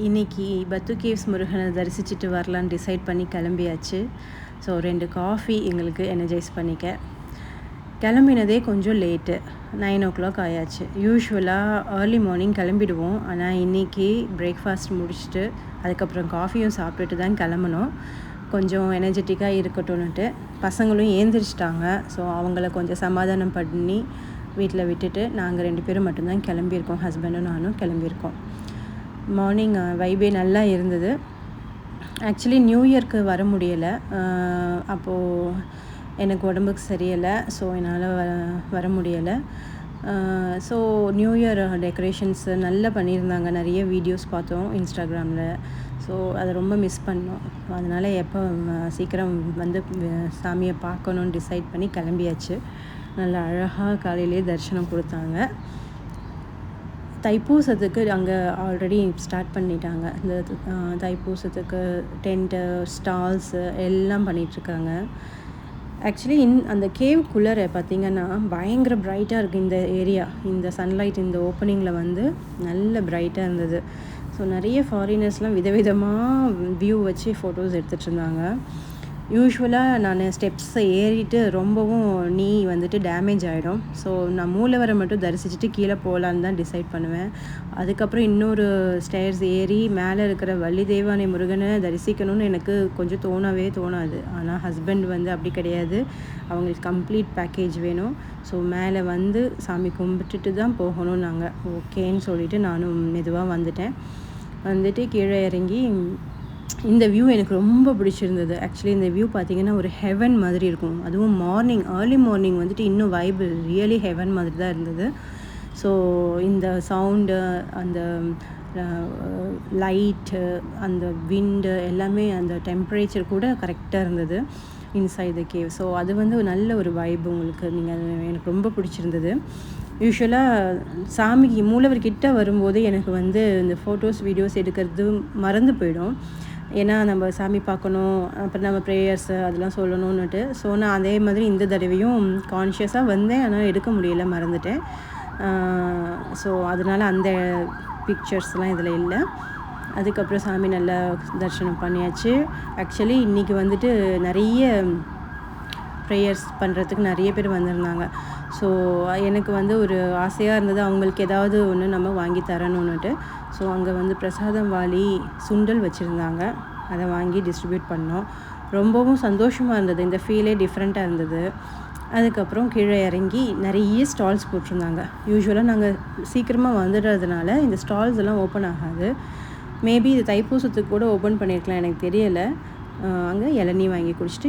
இன்றைக்கி பத்து கேவ்ஸ் முருகனை தரிசிச்சுட்டு வரலான்னு டிசைட் பண்ணி கிளம்பியாச்சு. ஸோ 2 காஃபி எங்களுக்கு எனர்ஜைஸ் பண்ணிக்க. கிளம்பினதே கொஞ்சம் லேட்டு, 9 ஆயாச்சு. யூஸ்வலாக ஏர்லி மார்னிங் கிளம்பிடுவோம். ஆனால் இன்றைக்கி பிரேக்ஃபாஸ்ட் முடிச்சுட்டு அதுக்கப்புறம் காஃபியும் சாப்பிட்டுட்டு தான் கிளம்பணும். கொஞ்சம் எனர்ஜெட்டிக்காக இருக்கட்டும்னுட்டு பசங்களும் ஏந்திரிச்சிட்டாங்க. ஸோ அவங்கள கொஞ்சம் சமாதானம் பண்ணி வீட்டில் விட்டுட்டு நாங்கள் 2 பேரும் மட்டும்தான் கிளம்பியிருக்கோம். ஹஸ்பண்டும் நானும் கிளம்பியிருக்கோம். மார்னிங் வைபே நல்லா இருந்தது. ஆக்சுவலி நியூ இயர்க்கு வர முடியலை. அப்போது எனக்கு உடம்புக்கு சரியில்லை. ஸோ என்னால் வர முடியலை. ஸோ நியூ இயர் டெக்கரேஷன்ஸ் நல்லா பண்ணியிருந்தாங்க. நிறைய வீடியோஸ் பார்த்தோம் இன்ஸ்டாகிராமில். ஸோ அதை ரொம்ப மிஸ் பண்ணோம். அதனால் எப்போ சீக்கிரம் வந்து சாமியை பார்க்கணுன்னு டிசைட் பண்ணி கிளம்பியாச்சு. நல்லா அழகாக காலையிலே தரிசனம் கொடுத்தாங்க. தைப்பூசத்துக்கு அங்கே ஆல்ரெடி ஸ்டார்ட் பண்ணிட்டாங்க. இந்த தைப்பூசத்துக்கு டென்ட்டு, ஸ்டால்ஸு எல்லாம் பண்ணிகிட்ருக்காங்க. ஆக்சுவலி அந்த கேவுக்குள்ளே பார்த்திங்கன்னா பயங்கர ப்ரைட்டாக இருக்குது இந்த ஏரியா. இந்த சன்லைட் இந்த ஓப்பனிங்கில் வந்து நல்ல ப்ரைட்டாக இருந்தது. ஸோ நிறைய ஃபாரினர்ஸ்லாம் விதவிதமாக வியூ வச்சு ஃபோட்டோஸ் எடுத்துகிட்டு இருந்தாங்க. யூஸ்வலாக நான் ஸ்டெப்ஸை ஏறிட்டு ரொம்பவும் நீ வந்துட்டு டேமேஜ் ஆகிடும். ஸோ நான் மூலவரை மட்டும் தரிசிச்சுட்டு கீழே போகலான்னு தான் டிசைட் பண்ணுவேன். அதுக்கப்புறம் இன்னொரு ஸ்டேர்ஸ் ஏறி மேலே இருக்கிற வள்ளி தெய்வானை முருகனை தரிசிக்கணும்னு எனக்கு கொஞ்சம் தோணாது. ஆனால் ஹஸ்பண்ட் வந்து அப்படி கிடையாது, அவங்களுக்கு கம்ப்ளீட் பேக்கேஜ் வேணும். ஸோ மேலே வந்து சாமி கும்பிட்டுட்டு தான் போகணும். நாங்கள் ஓகேன்னு சொல்லிவிட்டு நானும் மெதுவாக வந்துட்டு கீழே இறங்கி இந்த வியூ எனக்கு ரொம்ப பிடிச்சிருந்தது. ஆக்சுவலி இந்த வியூ பார்த்திங்கன்னா ஒரு ஹெவன் மாதிரி இருக்கும். அதுவும் ஏர்லி மார்னிங் வந்துட்டு இன்னும் வைபு ரியலி ஹெவன் மாதிரி தான் இருந்தது. ஸோ இந்த சவுண்டு, அந்த லைட்டு, அந்த விண்டு எல்லாமே, அந்த டெம்பரேச்சர் கூட கரெக்டாக இருந்தது இன்சைட் த கேவ். ஸோ அது வந்து நல்ல ஒரு வைப் உங்களுக்கு எனக்கு ரொம்ப பிடிச்சிருந்தது. யூஸ்வலாக சாமிக்கு மூலவர்கிட்ட வரும்போது எனக்கு வந்து இந்த ஃபோட்டோஸ் வீடியோஸ் எடுக்கிறது மறந்து போயிடும். ஏன்னா நம்ம சாமி பார்க்கணும், அப்புறம் நம்ம ப்ரேயர்ஸு அதெல்லாம் சொல்லணுன்னுட்டு. ஸோ நான் அதே மாதிரி இந்த தடவையும் கான்ஷியஸாக வந்தேன், ஆனால் எடுக்க முடியலை, மறந்துட்டேன். ஸோ அதனால் அந்த பிக்சர்ஸ்லாம் இதில் இல்லை. அதுக்கப்புறம் சாமி நல்லா தரிசனம் பண்ணியாச்சு. ஆக்சுவலி இன்றைக்கி வந்துட்டு நிறைய ப்ரேயர்ஸ் பண்ணுறதுக்கு நிறைய பேர் வந்திருந்தாங்க. ஸோ எனக்கு வந்து ஒரு ஆசையாக இருந்தது, அவங்களுக்கு ஏதாவது ஒன்று நம்ம வாங்கி தரணுன்னுட்டு. ஸோ அங்கே வந்து பிரசாதம் வாலி சுண்டல் வச்சுருந்தாங்க. அதை வாங்கி டிஸ்ட்ரிபியூட் பண்ணோம். ரொம்பவும் சந்தோஷமாக இருந்தது. இந்த ஃபீலே டிஃப்ரெண்ட்டாக இருந்தது. அதுக்கப்புறம் கீழே இறங்கி நிறைய ஸ்டால்ஸ் போட்டிருந்தாங்க. யூஸ்வலாக நாங்கள் சீக்கிரமாக வந்துடுறதுனால இந்த ஸ்டால்ஸ் எல்லாம் ஓப்பன் ஆகாது. மேபி இது தைப்பூசத்துக்கு கூட ஓப்பன் பண்ணியிருக்கலாம், எனக்கு தெரியலை. அங்கே இளநீ வாங்கி குடிச்சிட்டு